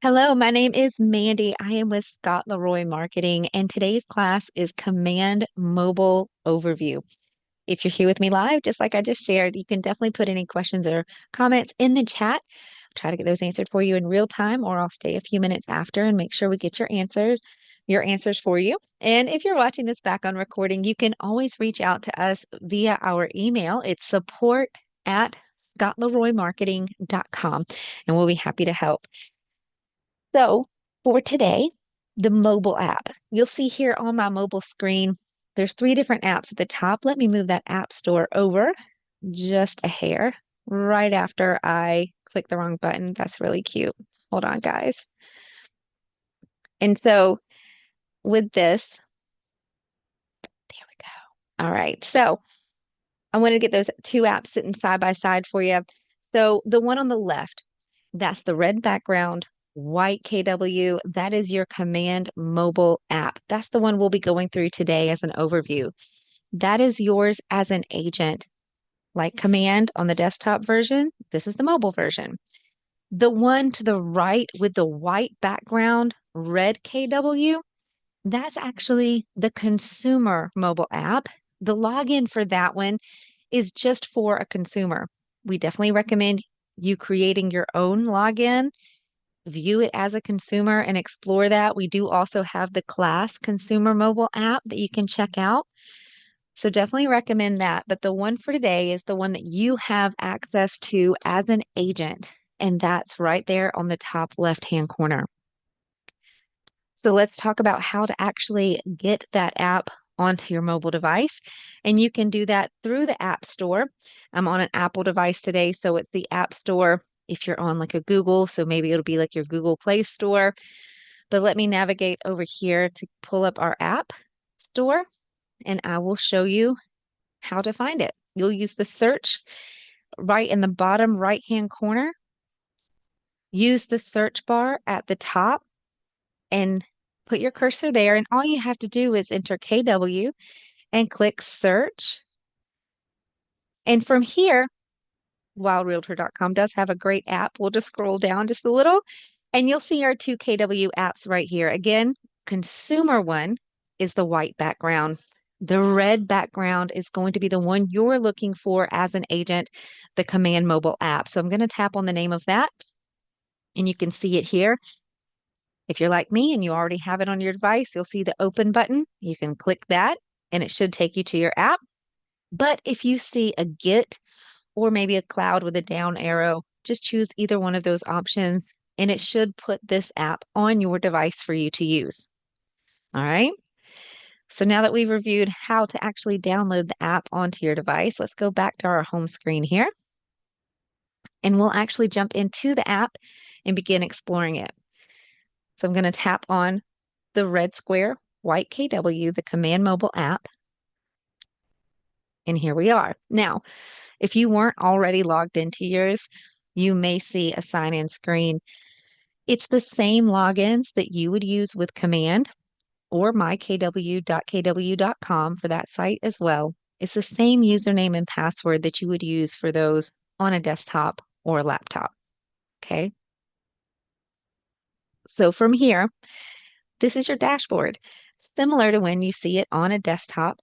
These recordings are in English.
Hello, my name is Mandy. I am with Scott Leroy Marketing, and today's class is Command Mobile Overview. If you're here with me live, just like I just shared, you can definitely put any questions or comments in the chat. Try to get those answered for you in real time, or I'll stay a few minutes after and make sure we get your answers for you. And if you're watching this back on recording, you can always reach out to us via our email. It's support@scottleroymarketing.com, and we'll be happy to help. So for today, the mobile app. You'll see here on my mobile screen, there's three different apps at the top. Let me move that app store over just a hair right after I click the wrong button. That's really cute. Hold on, guys. And so with this, there we go. All right. So I want to get those two apps sitting side by side for you. So the one on the left, that's the red background, white KW. That is your Command mobile app. That's the one we'll be going through today as an overview. That is yours as an agent. Like Command on the desktop version, this is the mobile version. The one to the right with the white background, red KW, that's actually the consumer mobile app. The login for that one is just for a consumer. We definitely recommend you creating your own login, view it as a consumer and explore that. We do also have the class consumer mobile app that you can check out. So definitely recommend that. But the one for today is the one that you have access to as an agent. And that's right there on the top left-hand corner. So let's talk about how to actually get that app onto your mobile device. And you can do that through the App Store. I'm on an Apple device today, so it's the App Store. If you're on like a Google, so maybe it'll be like your Google Play Store. But let me navigate over here to pull up our App Store, and I will show you how to find it. You'll use the search right in the bottom right-hand corner. Use the search bar at the top and put your cursor there. And all you have to do is enter KW and click search. And from here, wildrealtor.com does have a great app. We'll just scroll down just a little and you'll see our two KW apps right here. Again, consumer one is the white background. The red background is going to be the one you're looking for as an agent, the Command mobile app. So I'm going to tap on the name of that and you can see it here. If you're like me and you already have it on your device, you'll see the open button. You can click that and it should take you to your app. But if you see a get or maybe a cloud with a down arrow, just choose either one of those options and it should put this app on your device for you to use. All right. So now that we've reviewed how to actually download the app onto your device, let's go back to our home screen here and we'll actually jump into the app and begin exploring it. So I'm going to tap on the red square, white KW, the Command mobile app. And here we are. Now, if you weren't already logged into yours, you may see a sign-in screen. It's the same logins that you would use with Command or mykw.kw.com for that site as well. It's the same username and password that you would use for those on a desktop or a laptop. Okay. So from here, this is your dashboard. Similar to when you see it on a desktop,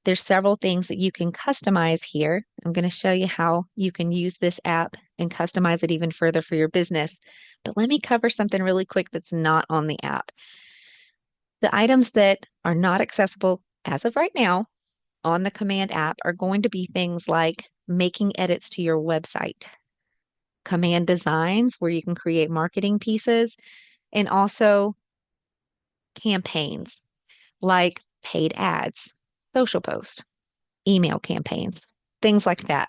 there's several things that you can customize here. I'm going to show you how you can use this app and customize it even further for your business. But let me cover something really quick that's not on the app. The items that are not accessible as of right now on the Command app are going to be things like making edits to your website, Command designs where you can create marketing pieces, and also campaigns like paid ads, social posts, email campaigns, things like that.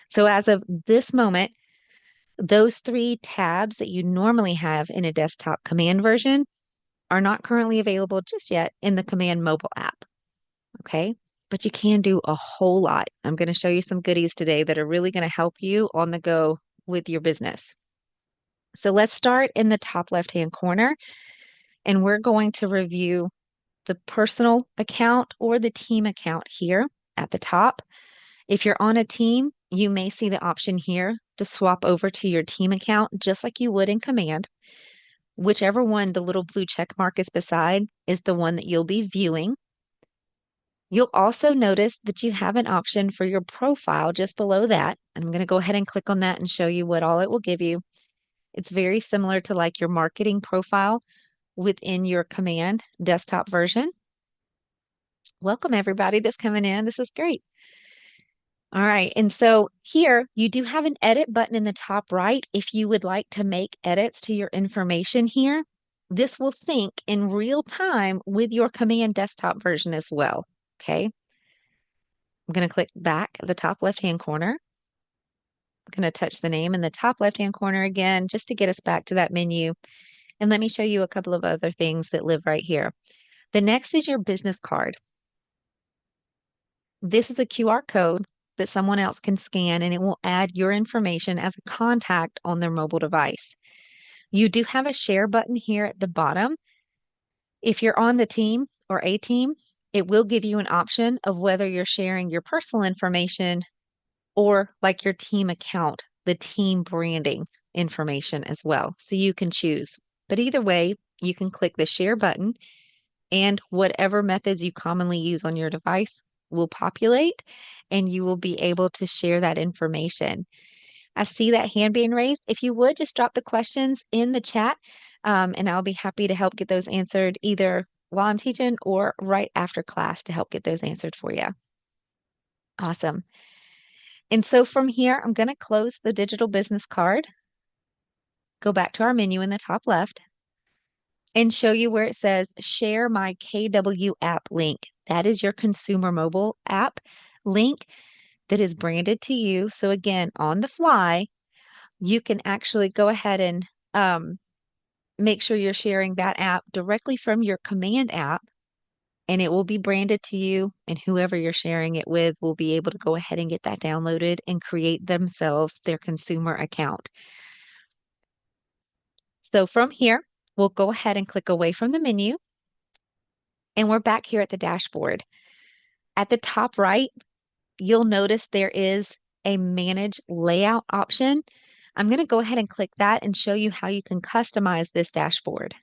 So as of this moment, those three tabs that you normally have in a desktop Command version are not currently available just yet in the Command mobile app. Okay. But you can do a whole lot. I'm going to show you some goodies today that are really going to help you on the go with your business. So let's start in the top left-hand corner, and we're going to review the personal account or the team account here at the top. If you're on a team, you may see the option here to swap over to your team account just like you would in Command. whichever one the little blue check mark is beside is the one that you'll be viewing. You'll also notice that you have an option for your profile just below that. I'm going to go ahead and click on that and show you what all it will give you. It's very similar to like your marketing profile within your Command desktop version. Welcome everybody that's coming in. This is great. All right, and so here you do have an edit button in the top right if you would like to make edits to your information here. This will sync in real time with your Command desktop version as well, okay? I'm going to click back at the top left-hand corner. I'm going to touch the name in the top left-hand corner again just to get us back to that menu. And let me show you a couple of other things that live right here. The next is your business card. This is a QR code that someone else can scan and it will add your information as a contact on their mobile device. You do have a share button here at the bottom. If you're on the team or a team, it will give you an option of whether you're sharing your personal information or like your team account, the team branding information as well. So you can choose. But either way, you can click the share button and whatever methods you commonly use on your device will populate and you will be able to share that information. I see that hand being raised. If you would just drop the questions in the chat, and I'll be happy to help get those answered either while I'm teaching or right after class to help get those answered for you. Awesome. And so from here, I'm going to close the digital business card, go back to our menu in the top left, and show you where it says share my KW app link. That is your consumer mobile app link that is branded to you. So again, on the fly, you can actually go ahead and make sure you're sharing that app directly from your Command app, and it will be branded to you, and whoever you're sharing it with will be able to go ahead and get that downloaded and create themselves their consumer account. So from here, we'll go ahead and click away from the menu, and we're back here at the dashboard. At the top right, you'll notice there is a Manage Layout option. I'm going to go ahead and click that and show you how you can customize this dashboard.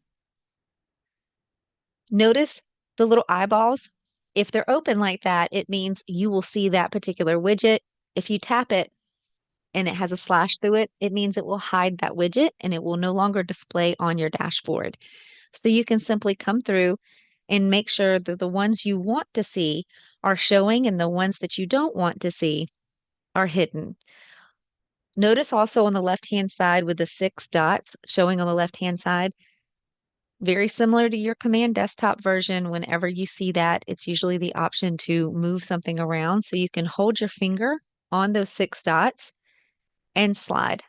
Notice the little eyeballs. If they're open like that, it means you will see that particular widget. If you tap it and it has a slash through it, it means it will hide that widget and it will no longer display on your dashboard. So you can simply come through and make sure that the ones you want to see are showing and the ones that you don't want to see are hidden. Notice also on the left-hand side with the 6 dots showing on the left-hand side, very similar to your Command desktop version, whenever you see that, it's usually the option to move something around. So you can hold your finger on those 6 dots and slide.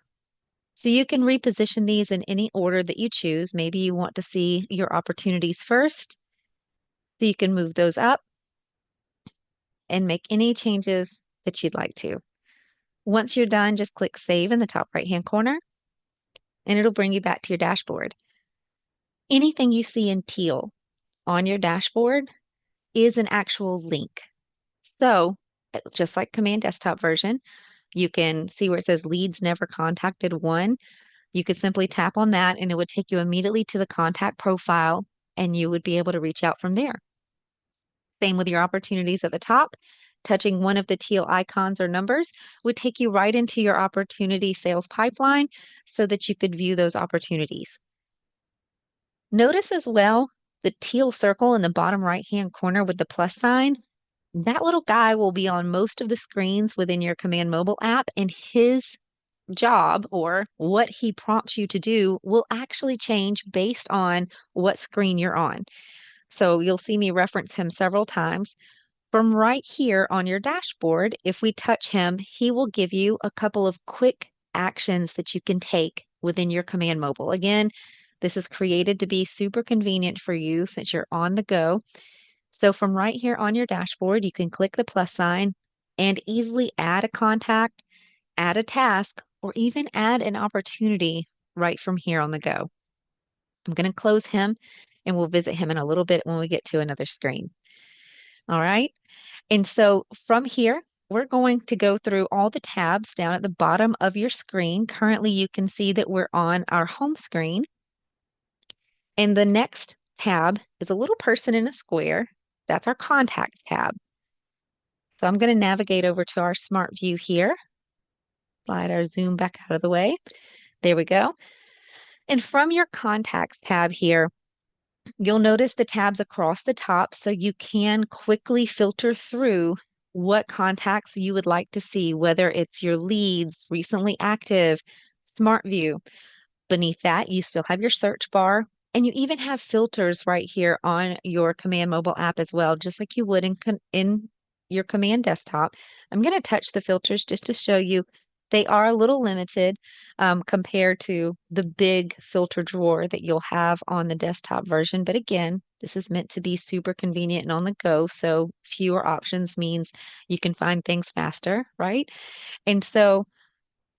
So you can reposition these in any order that you choose. Maybe you want to see your opportunities first. So you can move those up and make any changes that you'd like to. Once you're done, just click Save in the top right-hand corner, and it'll bring you back to your dashboard. Anything you see in teal on your dashboard is an actual link. So, just like Command Desktop version, you can see where it says Leads Never Contacted 1. You could simply tap on that, and it would take you immediately to the contact profile, and you would be able to reach out from there. Same with your opportunities at the top. Touching one of the teal icons or numbers would take you right into your opportunity sales pipeline so that you could view those opportunities. Notice as well the teal circle in the bottom right-hand corner with the plus sign. That little guy will be on most of the screens within your Command Mobile app, and his job or what he prompts you to do will actually change based on what screen you're on. So you'll see me reference him several times. From right here on your dashboard, if we touch him, he will give you a couple of quick actions that you can take within your Command Mobile. Again, this is created to be super convenient for you since you're on the go. So from right here on your dashboard, you can click the plus sign and easily add a contact, add a task, or even add an opportunity right from here on the go. I'm going to close him and we'll visit him in a little bit when we get to another screen. All right. And so from here, we're going to go through all the tabs down at the bottom of your screen. Currently, you can see that we're on our home screen. And the next tab is a little person in a square. That's our contacts tab. So I'm going to navigate over to our smart view here. Slide our zoom back out of the way. There we go. And from your contacts tab here, you'll notice the tabs across the top so you can quickly filter through what contacts you would like to see, whether it's your leads, recently active, smart view. Beneath that, you still have your search bar, and you even have filters right here on your Command mobile app as well, just like you would in your Command desktop. I'm going to touch the filters just to show you they are a little limited compared to the big filter drawer that you'll have on the desktop version. But again, this is meant to be super convenient and on the go, so fewer options means you can find things faster, right? And so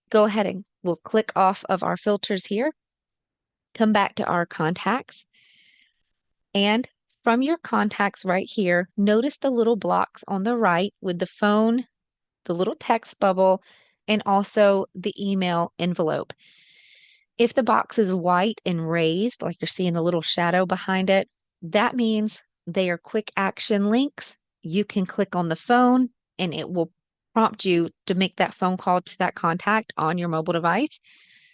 go ahead and we'll click off of our filters here, come back to our contacts, and from your contacts right here, notice the little blocks on the right with the phone, the little text bubble, and also the email envelope. If the box is white and raised, like you're seeing the little shadow behind it, that means they are quick action links. You can click on the phone and it will prompt you to make that phone call to that contact on your mobile device.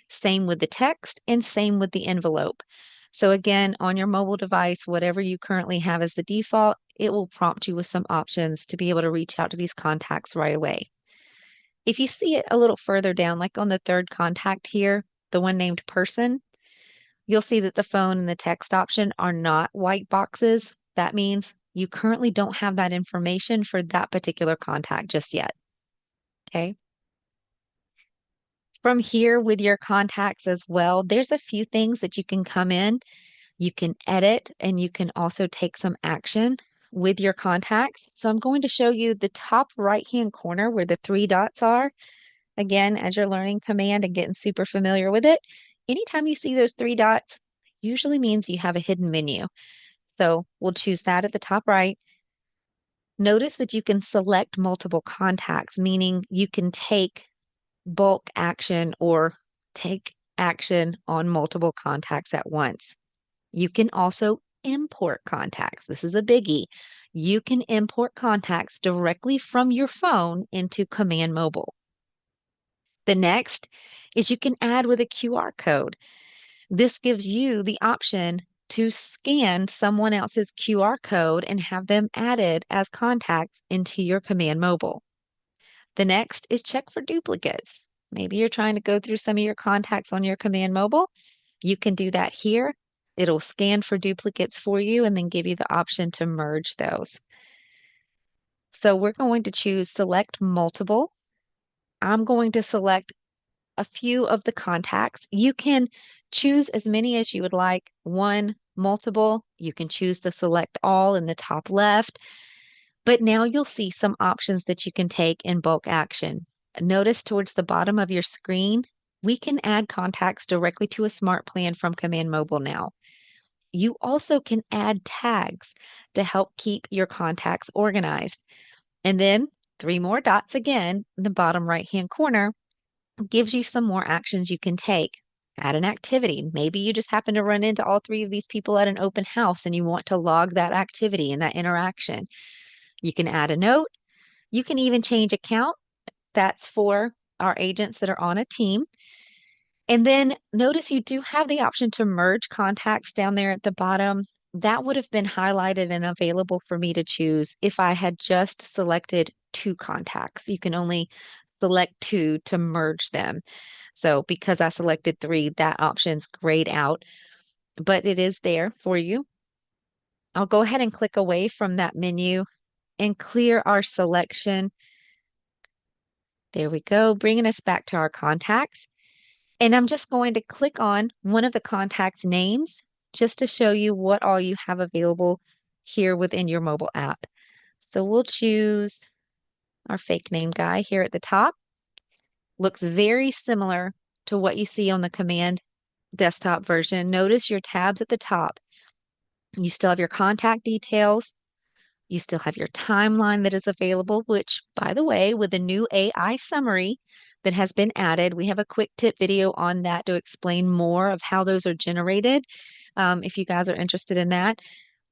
Same with the text and same with the envelope. So again, on your mobile device, whatever you currently have as the default, it will prompt you with some options to be able to reach out to these contacts right away. If you see it a little further down, like on the third contact here, the one named person, you'll see that the phone and the text option are not white boxes. That means you currently don't have that information for that particular contact just yet. Okay. From here with your contacts as well, there's a few things that you can come in. You can edit and you can also take some action with your contacts. So I'm going to show you the top right-hand corner where the three dots are. Again, as you're learning Command and getting super familiar with it, anytime you see those three dots, usually means you have a hidden menu. So we'll choose that at the top right. Notice that you can select multiple contacts, meaning you can take bulk action or take action on multiple contacts at once. You can also import contacts. This is a biggie. You can import contacts directly from your phone into Command Mobile. The next is you can add with a QR code. This gives you the option to scan someone else's QR code and have them added as contacts into your Command Mobile. The next is check for duplicates. Maybe you're trying to go through some of your contacts on your Command Mobile. You can do that here. It'll scan for duplicates for you and then give you the option to merge those. So we're going to choose select multiple. I'm going to select a few of the contacts. You can choose as many as you would like. One, multiple. You can choose to select all in the top left. But now you'll see some options that you can take in bulk action. Notice towards the bottom of your screen, we can add contacts directly to a smart plan from Command Mobile now. You also can add tags to help keep your contacts organized. And then three more dots again in the bottom right-hand corner gives you some more actions you can take. Add an activity. Maybe you just happen to run into all three of these people at an open house and you want to log that activity and that interaction. You can add a note. You can even change account. That's for our agents that are on a team. And then notice you do have the option to merge contacts down there at the bottom. That would have been highlighted and available for me to choose if I had just selected two contacts. You can only select two to merge them. So because I selected three, that option's grayed out, but it is there for you. I'll go ahead and click away from that menu and clear our selection. There we go, bringing us back to our contacts. And I'm just going to click on one of the contacts names just to show you what all you have available here within your mobile app. So we'll choose our fake name guy here at the top. Looks very similar to what you see on the Command desktop version. Notice your tabs at the top. You still have your contact details. You still have your timeline that is available, which, by the way, with the new AI summary, that has been added. We have a quick tip video on that to explain more of how those are generated, if you guys are interested in that.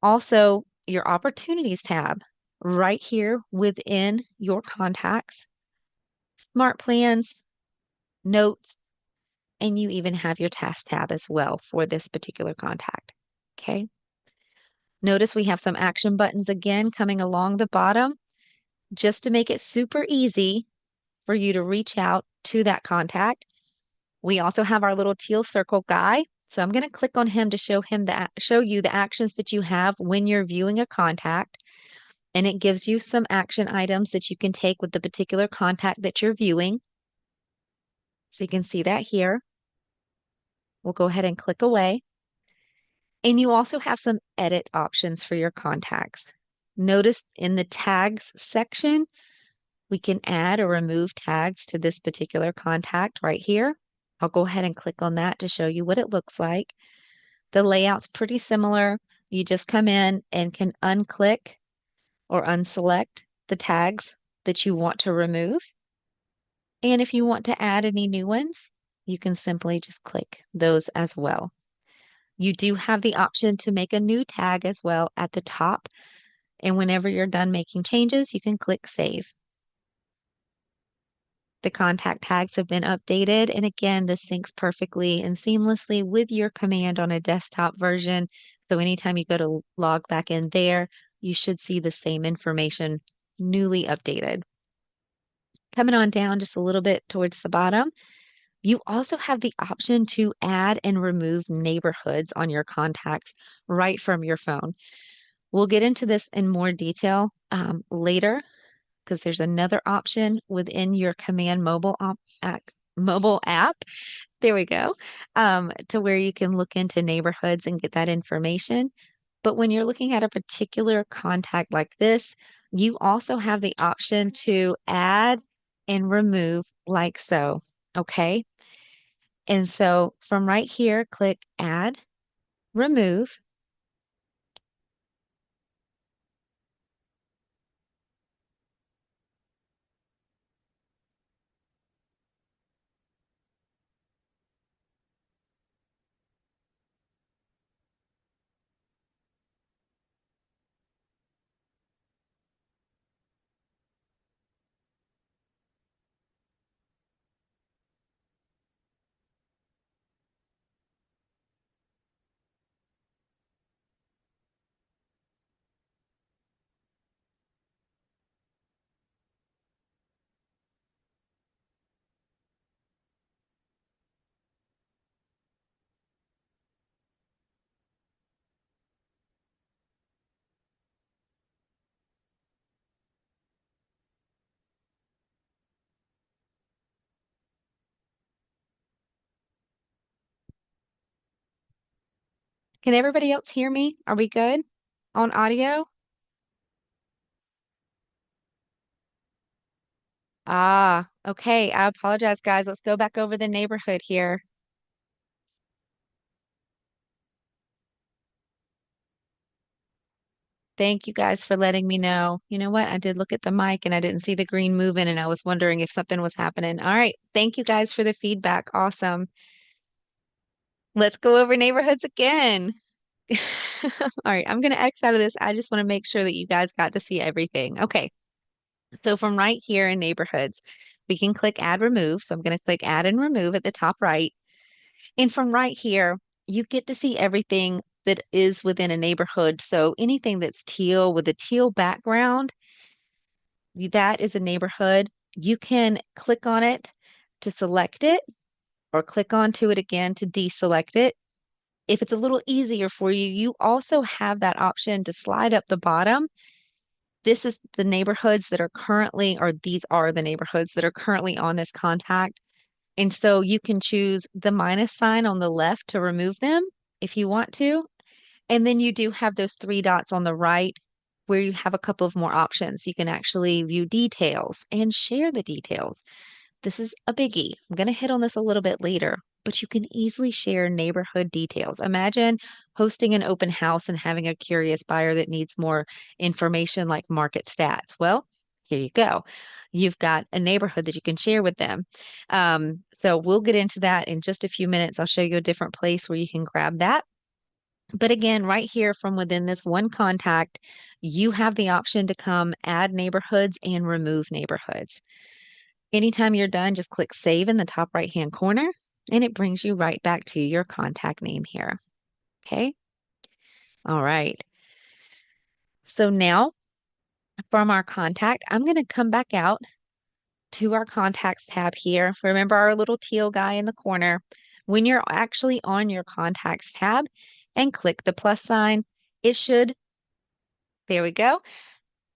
Also, your opportunities tab right here within your contacts, smart plans, notes, and you even have your task tab as well for this particular contact. Okay. Notice we have some action buttons again coming along the bottom just to make it super easy for you to reach out to that contact. We also have our little teal circle guy. So I'm going to click on him to show you the actions that you have when you're viewing a contact. And it gives you some action items that you can take with the particular contact that you're viewing. So you can see that here. We'll go ahead and click away. And you also have some edit options for your contacts. Notice in the tags section, we can add or remove tags to this particular contact right here. I'll go ahead and click on that to show you what it looks like. The layout's pretty similar. You just come in and can unclick or unselect the tags that you want to remove. And if you want to add any new ones, you can simply just click those as well. You do have the option to make a new tag as well at the top. And whenever you're done making changes, you can click Save. The contact tags have been updated. And again, this syncs perfectly and seamlessly with your command on a desktop version. So anytime you go to log back in there, you should see the same information newly updated. Coming on down just a little bit towards the bottom, you also have the option to add and remove neighborhoods on your contacts right from your phone. We'll get into this in more detail later because there's another option within your Command mobile app. There we go, to where you can look into neighborhoods and get that information. But when you're looking at a particular contact like this, you also have the option to add and remove like so. Okay. And so from right here, click Add, Remove. Can everybody else hear me? Are we good on audio? Ah, okay. I apologize, guys. Let's go back over the neighborhood here. Thank you guys for letting me know. You know what? I did look at the mic and I didn't see the green moving and I was wondering if something was happening. All right. Thank you guys for the feedback. Awesome. Let's go over neighborhoods again. All right. I'm going to X out of this. I just want to make sure that you guys got to see everything. Okay. So from right here in neighborhoods, we can click add remove. So I'm going to click add and remove at the top right. And from right here, you get to see everything that is within a neighborhood. So anything that's teal with a teal background, that is a neighborhood. You can click on it to select it or click onto it again to deselect it. If it's a little easier for you, you also have that option to slide up the bottom. This is the neighborhoods that are currently, or these are the neighborhoods that are currently on this contact. And so you can choose the minus sign on the left to remove them if you want to. And then you do have those three dots on the right where you have a couple of more options. You can actually view details and share the details. This is a biggie. I'm going to hit on this a little bit later, but you can easily share neighborhood details. Imagine hosting an open house and having a curious buyer that needs more information like market stats. Well, Here you go. You've got a neighborhood that you can share with them. So we'll get into that in just a few minutes. I'll show you a different place where you can grab that. But again, right here from within this one contact, you have the option to come add neighborhoods and remove neighborhoods. Anytime you're done, just click save in the top right-hand corner, and it brings you right back to your contact name here. Okay. All right. So now from our contact, I'm going to come back out to our contacts tab here. Remember our little teal guy in the corner. When you're actually on your contacts tab and click the plus sign, it should, there we go,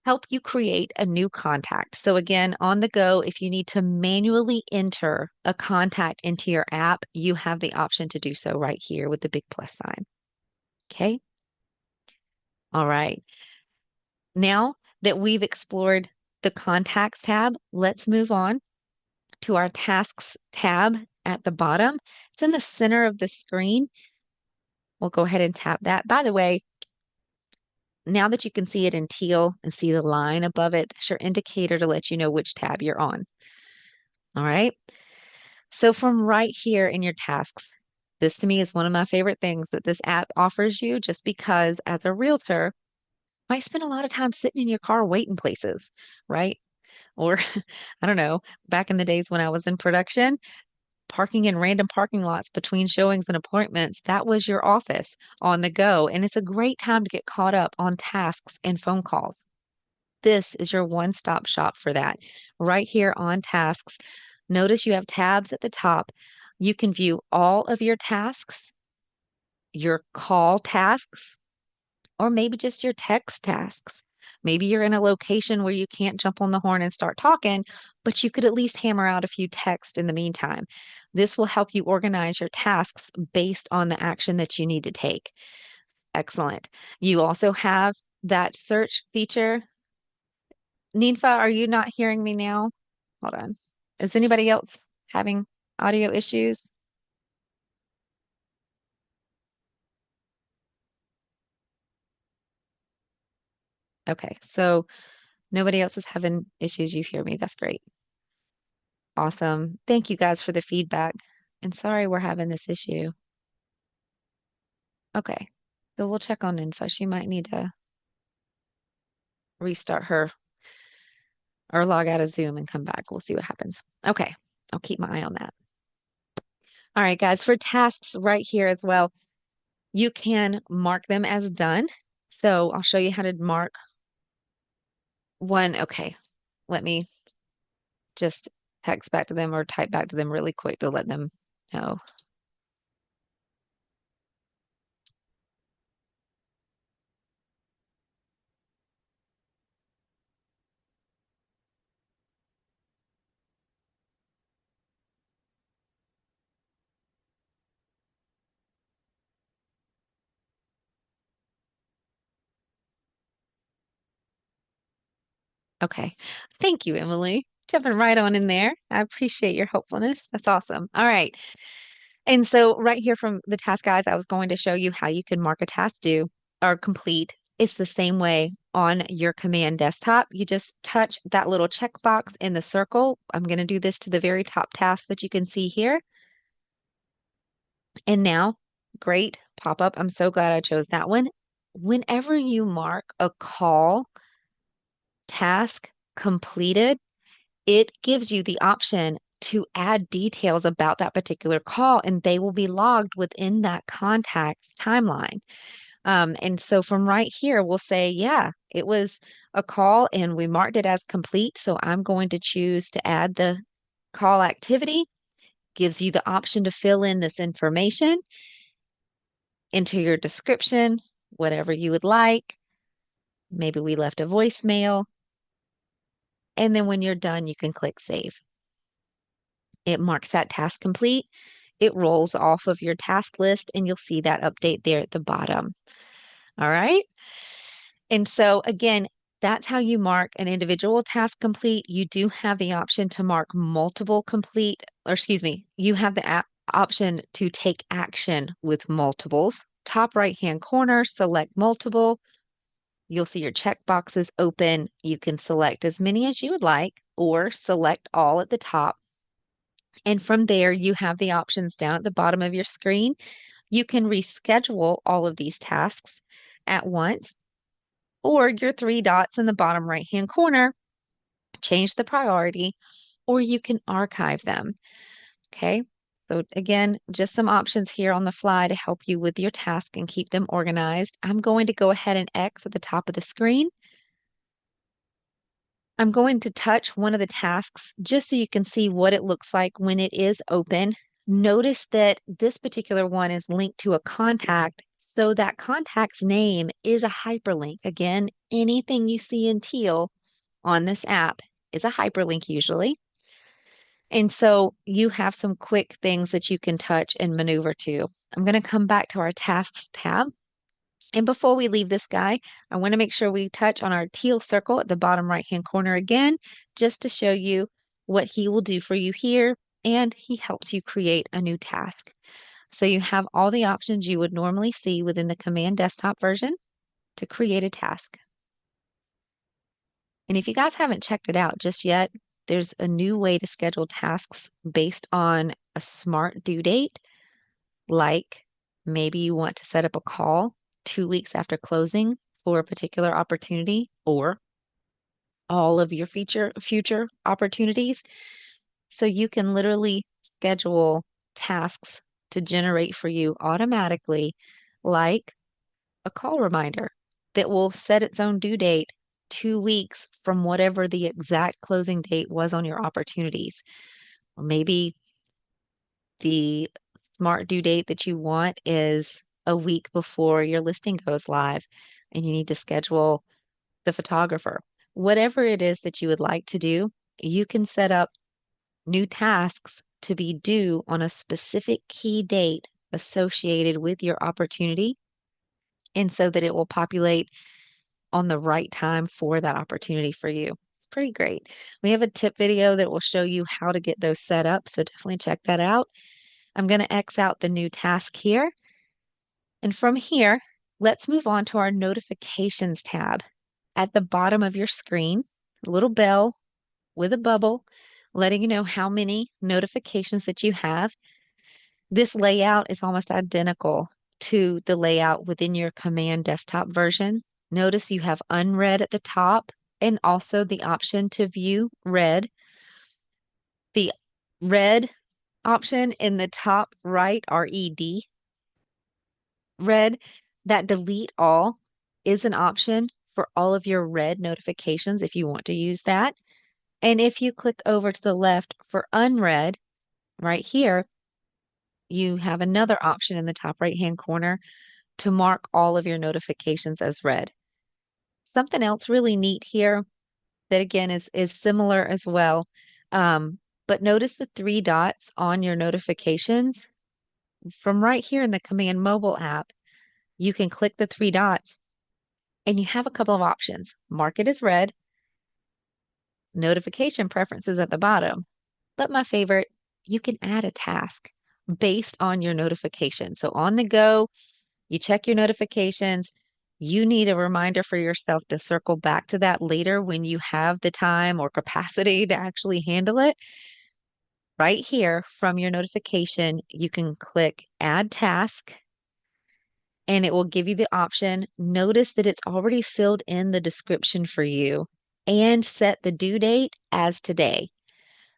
help you create a new contact. So again, on the go, if you need to manually enter a contact into your app, you have the option to do so right here with the big plus sign. Okay. All right. Now that we've explored the contacts tab, let's move on to our tasks tab at the bottom. It's in the center of the screen. We'll go ahead and tap that. By the way, now that you can see it in teal and see the line above it, that's your indicator to let you know which tab you're on. All right. So from right here in your tasks, this to me is one of my favorite things that this app offers you just because as a realtor, I spend a lot of time sitting in your car waiting places, right? Or I don't know, back in the days when I was in production, parking in random parking lots between showings and appointments, that was your office on the go. And it's a great time to get caught up on tasks and phone calls. This is your one-stop shop for that. Right here on tasks, notice you have tabs at the top. You can view all of your tasks, your call tasks, or maybe just your text tasks. Maybe you're in a location where you can't jump on the horn and start talking, but you could at least hammer out a few texts in the meantime. This will help you organize your tasks based on the action that you need to take. Excellent. You also have that search feature. Ninfa, are you not hearing me now? Hold on. Is anybody else having audio issues? Okay, so nobody else is having issues. You hear me. That's great. Awesome. Thank you guys for the feedback. And sorry we're having this issue. Okay. So we'll check on Info. She might need to restart her or log out of Zoom and come back. We'll see what happens. Okay. I'll keep my eye on that. All right, guys, for tasks right here as well, you can mark them as done. So I'll show you how to mark one. Okay. Let me just text back to them or type back to them really quick to let them know. Okay. Thank you, Emily. Jumping right on in there. I appreciate your helpfulness. That's awesome. All right. And so right here from the task guides, I was going to show you how you can mark a task due or complete. It's the same way on your command desktop. You just touch that little checkbox in the circle. I'm going to do this to the very top task that you can see here. And now, great pop-up. I'm so glad I chose that one. Whenever you mark a call task completed, it gives you the option to add details about that particular call, and they will be logged within that contact's timeline. And so from right here, we'll say, yeah, it was a call and we marked it as complete. So I'm going to choose to add the call activity. Gives you the option to fill in this information, enter your description, whatever you would like. Maybe we left a voicemail. And then when you're done, you can click save. It marks that task complete. It rolls off of your task list and you'll see that update there at the bottom. All right. And so again, that's how you mark an individual task complete. You do have the option to mark multiple complete, or excuse me, you have the option to take action with multiples. Top right-hand corner, select multiple. You'll see your check boxes open. You can select as many as you would like or select all at the top. And from there, you have the options down at the bottom of your screen. You can reschedule all of these tasks at once, or your three dots in the bottom right-hand corner, change the priority, or you can archive them. Okay. So again, just some options here on the fly to help you with your task and keep them organized. I'm going to go ahead and X at the top of the screen. I'm going to touch one of the tasks just so you can see what it looks like when it is open. Notice that this particular one is linked to a contact, so that contact's name is a hyperlink. Again, anything you see in teal on this app is a hyperlink usually. And so you have some quick things that you can touch and maneuver to. I'm going to come back to our tasks tab. And before we leave this guy, I want to make sure we touch on our teal circle at the bottom right-hand corner again, just to show you what he will do for you here. And he helps you create a new task. So you have all the options you would normally see within the Command Desktop version to create a task. And if you guys haven't checked it out just yet, there's a new way to schedule tasks based on a smart due date, like maybe you want to set up a call 2 weeks after closing for a particular opportunity or all of your future opportunities. So you can literally schedule tasks to generate for you automatically, like a call reminder that will set its own due date 2 weeks from whatever the exact closing date was on your opportunities. Or maybe the smart due date that you want is a week before your listing goes live and you need to schedule the photographer. Whatever it is that you would like to do, you can set up new tasks to be due on a specific key date associated with your opportunity, and so that it will populate on the right time for that opportunity for you. It's pretty great. We have a tip video that will show you how to get those set up, so definitely check that out. I'm going to X out the new task here. And from here, let's move on to our notifications tab. At the bottom of your screen, a little bell with a bubble letting you know how many notifications that you have. This layout is almost identical to the layout within your Command Desktop version. Notice you have unread at the top and also the option to view read. The red option in the top right, RED, read, that delete all is an option for all of your red notifications if you want to use that. And if you click over to the left for unread, right here, you have another option in the top right-hand corner to mark all of your notifications as read. Something else really neat here that again is similar as well. But notice the three dots on your notifications. From right here in the Command Mobile app, you can click the three dots and you have a couple of options. Mark it as read, notification preferences at the bottom. But my favorite, you can add a task based on your notification. So on the go, you check your notifications. You need a reminder for yourself to circle back to that later when you have the time or capacity to actually handle it. Right here from your notification, you can click Add Task and it will give you the option. Notice that it's already filled in the description for you and set the due date as today.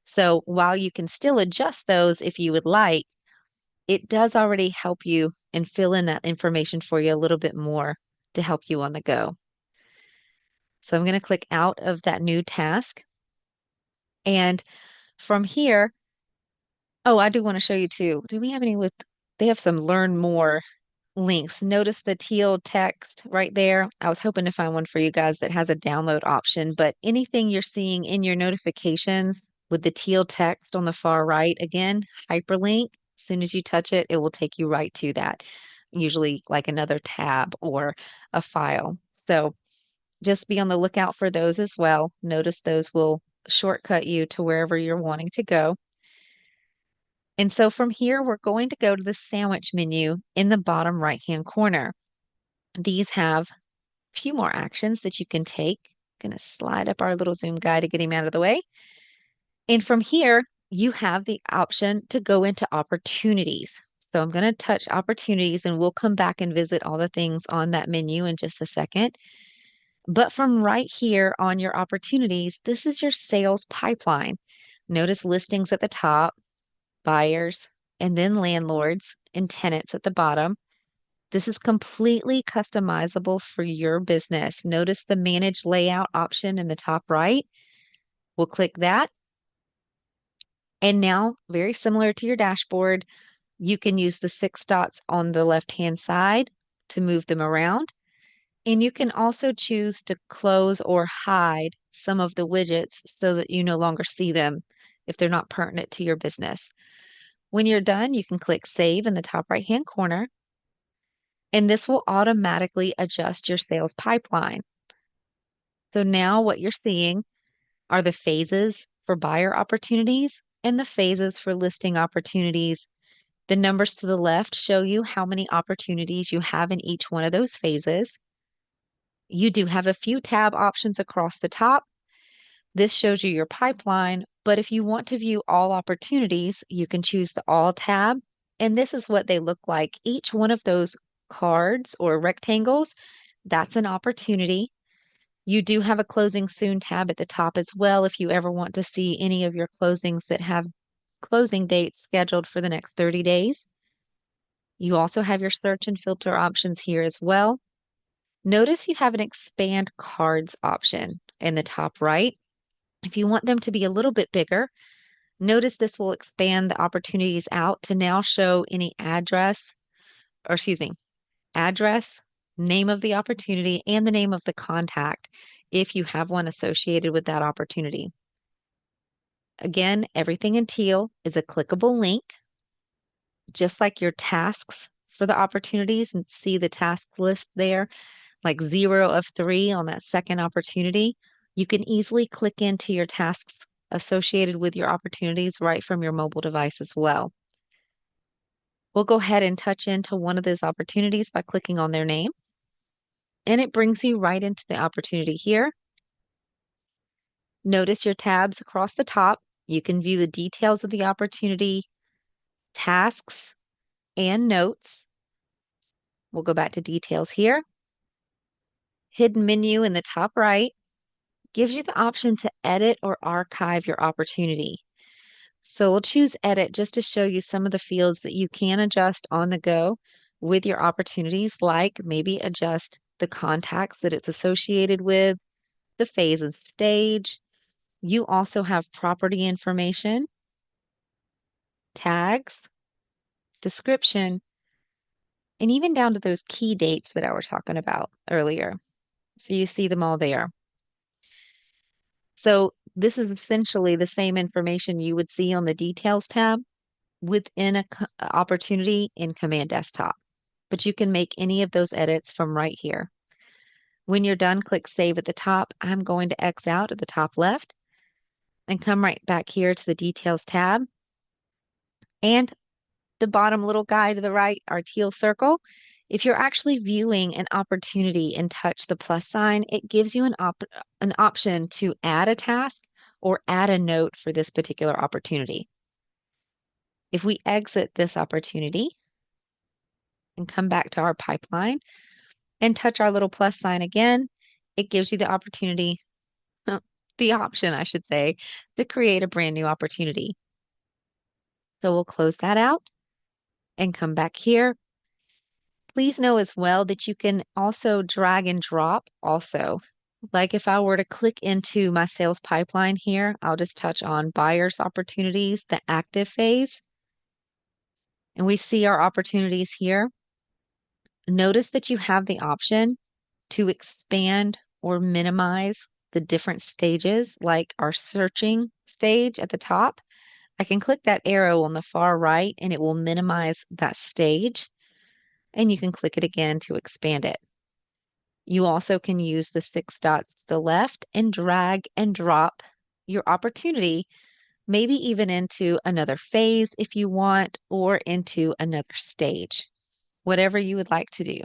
So while you can still adjust those if you would like, it does already help you and fill in that information for you a little bit more to help you on the go. So I'm going to click out of that new task. And from here, oh, I do want to show you too. Do we have any with, they have some learn more links. Notice the teal text right there. I was hoping to find one for you guys that has a download option, but anything you're seeing in your notifications with the teal text on the far right, again, hyperlink. As soon as you touch it, it will take you right to that, usually like another tab or a file. So just be on the lookout for those as well. Notice those will shortcut you to wherever you're wanting to go. And so from here, we're going to go to the sandwich menu in the bottom right-hand corner. These have few more actions that you can take. Going to slide up our little Zoom guy to get him out of the way. And from here, you have the option to go into opportunities. So I'm going to touch opportunities and we'll come back and visit all the things on that menu in just a second. But from right here on your opportunities, this is your sales pipeline. Notice listings at the top, buyers, and then landlords and tenants at the bottom. This is completely customizable for your business. Notice the manage layout option in the top right. We'll click that. And now, very similar to your dashboard, you can use the 6 dots on the left-hand side to move them around. And you can also choose to close or hide some of the widgets so that you no longer see them if they're not pertinent to your business. When you're done, you can click Save in the top right-hand corner, and this will automatically adjust your sales pipeline. So now what you're seeing are the phases for buyer opportunities and the phases for listing opportunities. The numbers to the left show you how many opportunities you have in each one of those phases. You do have a few tab options across the top. This shows you your pipeline, but if you want to view all opportunities, you can choose the All tab, and this is what they look like. Each one of those cards or rectangles, that's an opportunity. You do have a Closing Soon tab at the top as well if you ever want to see any of your closings that have closing dates scheduled for the next 30 days. You also have your search and filter options here as well. Notice you have an Expand Cards option in the top right. If you want them to be a little bit bigger, notice this will expand the opportunities out to now show any address, or excuse me, address, name of the opportunity, and the name of the contact if you have one associated with that opportunity. Again, everything in teal is a clickable link, just like your tasks for the opportunities, and see the task list there, like 0 of 3 on that second opportunity. You can easily click into your tasks associated with your opportunities right from your mobile device as well. We'll go ahead and touch into one of those opportunities by clicking on their name, and it brings you right into the opportunity here. Notice your tabs across the top. You can view the details of the opportunity, tasks, and notes. We'll go back to details here. Hidden menu in the top right gives you the option to edit or archive your opportunity. So we'll choose edit just to show you some of the fields that you can adjust on the go with your opportunities, like maybe adjust the contacts that it's associated with, the phase and stage. You also have property information, tags, description, and even down to those key dates that I was talking about earlier. So you see them all there. So this is essentially the same information you would see on the Details tab within a opportunity in Command Desktop. But you can make any of those edits from right here. When you're done, click Save at the top. I'm going to X out at the top left and come right back here to the Details tab. And the bottom little guy to the right, our teal circle, if you're actually viewing an opportunity and touch the plus sign, it gives you an option to add a task or add a note for this particular opportunity. If we exit this opportunity and come back to our pipeline and touch our little plus sign again, it gives you the opportunity, the option, I should say, to create a brand new opportunity. So we'll close that out and come back here. Please know as well that you can also drag and drop also. Like if I were to click into my sales pipeline here, I'll just touch on buyers opportunities, the active phase, and we see our opportunities here. Notice that you have the option to expand or minimize the different stages, like our searching stage at the top. I can click that arrow on the far right and it will minimize that stage, and you can click it again to expand it. You also can use the 6 dots to the left and drag and drop your opportunity, maybe even into another phase if you want, or into another stage, whatever you would like to do.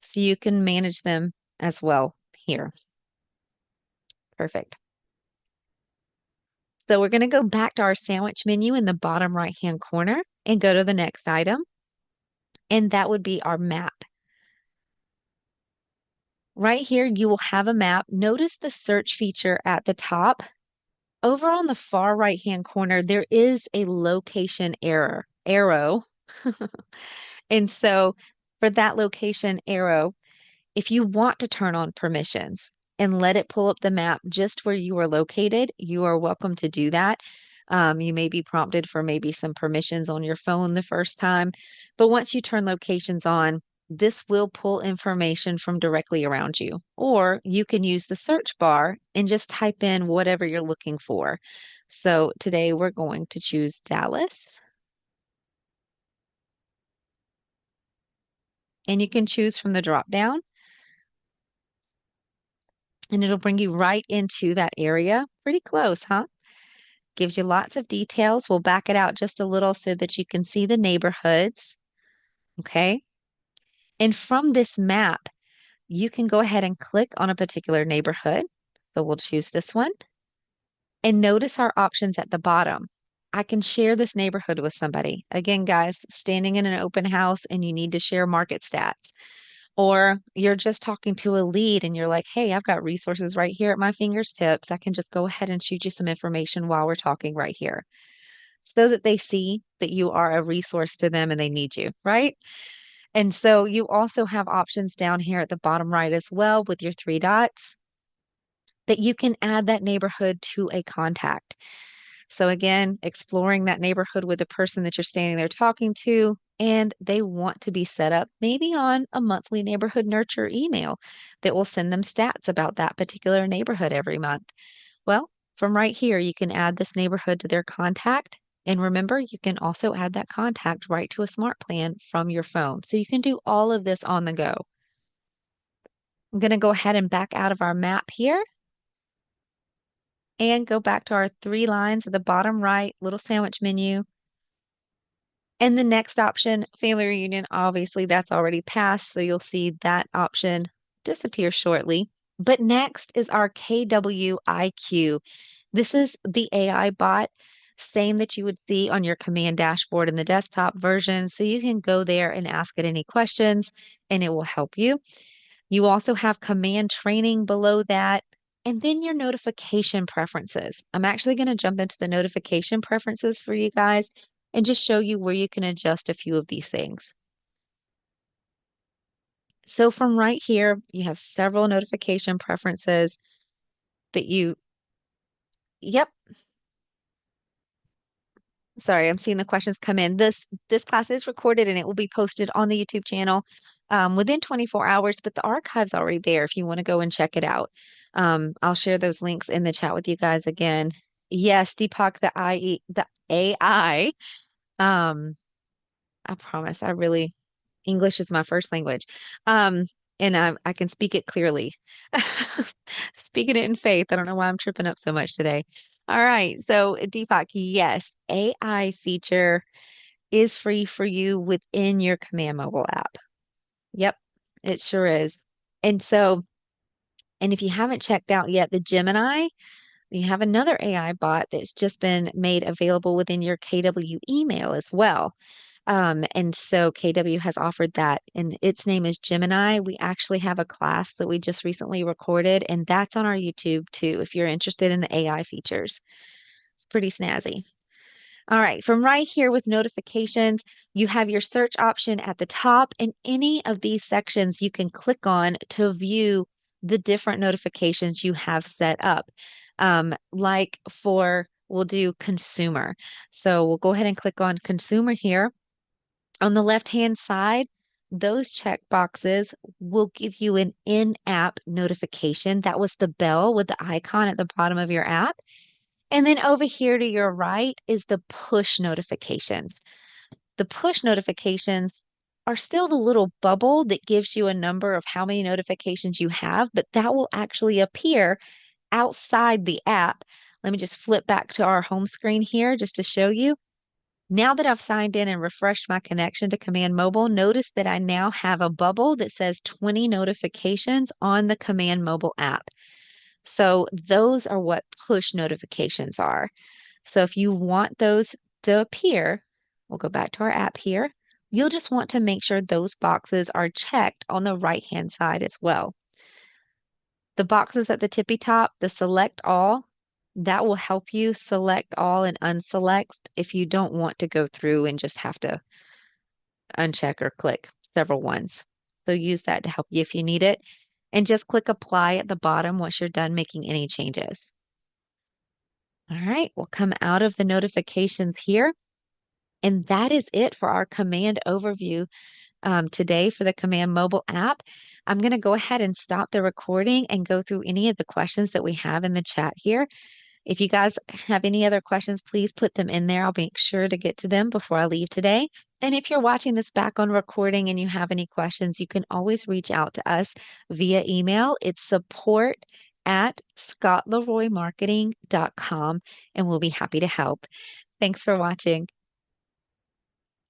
So you can manage them as well here. Perfect. So we're going to go back to our sandwich menu in the bottom right-hand corner and go to the next item, and that would be our map. Right here, you will have a map. Notice the search feature at the top. Over on the far right-hand corner, there is a location arrow. And so for that location arrow, if you want to turn on permissions and let it pull up the map just where you are located, you are welcome to do that. You may be prompted for maybe some permissions on your phone the first time, but once you turn locations on, this will pull information from directly around you. Or you can use the search bar and just type in whatever you're looking for. So today we're going to choose Dallas, and you can choose from the drop down, and it'll bring you right into that area. Pretty close, huh? Gives you lots of details. We'll back it out just a little so that you can see the neighborhoods. Okay. And from this map, you can go ahead and click on a particular neighborhood. So we'll choose this one. And notice our options at the bottom. I can share this neighborhood with somebody. Again, guys, standing in an open house and you need to share market stats. Or you're just talking to a lead and you're like, hey, I've got resources right here at my fingertips. I can just go ahead and shoot you some information while we're talking right here so that they see that you are a resource to them and they need you, right? And so you also have options down here at the bottom right as well with your three dots that you can add that neighborhood to a contact. So again, exploring that neighborhood with the person that you're standing there talking to, and they want to be set up maybe on a monthly neighborhood nurture email that will send them stats about that particular neighborhood every month. Well, from right here, you can add this neighborhood to their contact. And remember, you can also add that contact right to a smart plan from your phone. So you can do all of this on the go. I'm going to go ahead and back out of our map here and go back to our three lines at the bottom right, little sandwich menu. And the next option, family reunion, obviously that's already passed, so you'll see that option disappear shortly. But next is our KWIQ. This is the AI bot, same that you would see on your command dashboard in the desktop version. So you can go there and ask it any questions and it will help you. You also have command training below that. And then your notification preferences. I'm actually going to jump into the notification preferences for you guys and just show you where you can adjust a few of these things. So from right here, you have several notification preferences that yep, sorry, I'm seeing the questions come in. This class is recorded and it will be posted on the YouTube channel within 24 hours, but the archive's already there if you want to go and check it out. I'll share those links in the chat with you guys again. Yes, Deepak, the AI. Um, I promise, English is my first language. Um, and I can speak it clearly. Speaking it in faith. I don't know why I'm tripping up so much today. All right. So Deepak, yes, AI feature is free for you within your Command Mobile app. Yep, it sure is. And so, and if you haven't checked out yet the Gemini, you have another AI bot that's just been made available within your KW email as well. And so KW has offered that, and its name is Gemini. We actually have a class that we just recently recorded, and that's on our YouTube too, if you're interested in the AI features. It's pretty snazzy. All right, from right here with notifications, you have your search option at the top, and any of these sections you can click on to view the different notifications you have set up. We'll do consumer. So we'll go ahead and click on consumer here. On the left-hand side, those check boxes will give you an in-app notification. That was the bell with the icon at the bottom of your app. And then over here to your right is the push notifications. The push notifications are still the little bubble that gives you a number of how many notifications you have, but that will actually appear outside the app. Let me just flip back to our home screen here just to show you. Now that I've signed in and refreshed my connection to Command Mobile, notice that I now have a bubble that says 20 notifications on the Command Mobile app. So those are what push notifications are. So if you want those to appear, we'll go back to our app here. You'll just want to make sure those boxes are checked on the right-hand side as well. The boxes at the tippy top, the select all, that will help you select all and unselect if you don't want to go through and just have to uncheck or click several ones. So use that to help you if you need it. And just click apply at the bottom once you're done making any changes. All right, we'll come out of the notifications here. And that is it for our command overview today for the Command Mobile app. I'm going to go ahead and stop the recording and go through any of the questions that we have in the chat here. If you guys have any other questions, please put them in there. I'll make sure to get to them before I leave today. And if you're watching this back on recording and you have any questions, you can always reach out to us via email. It's support@scottleroymarketing.com, and we'll be happy to help. Thanks for watching.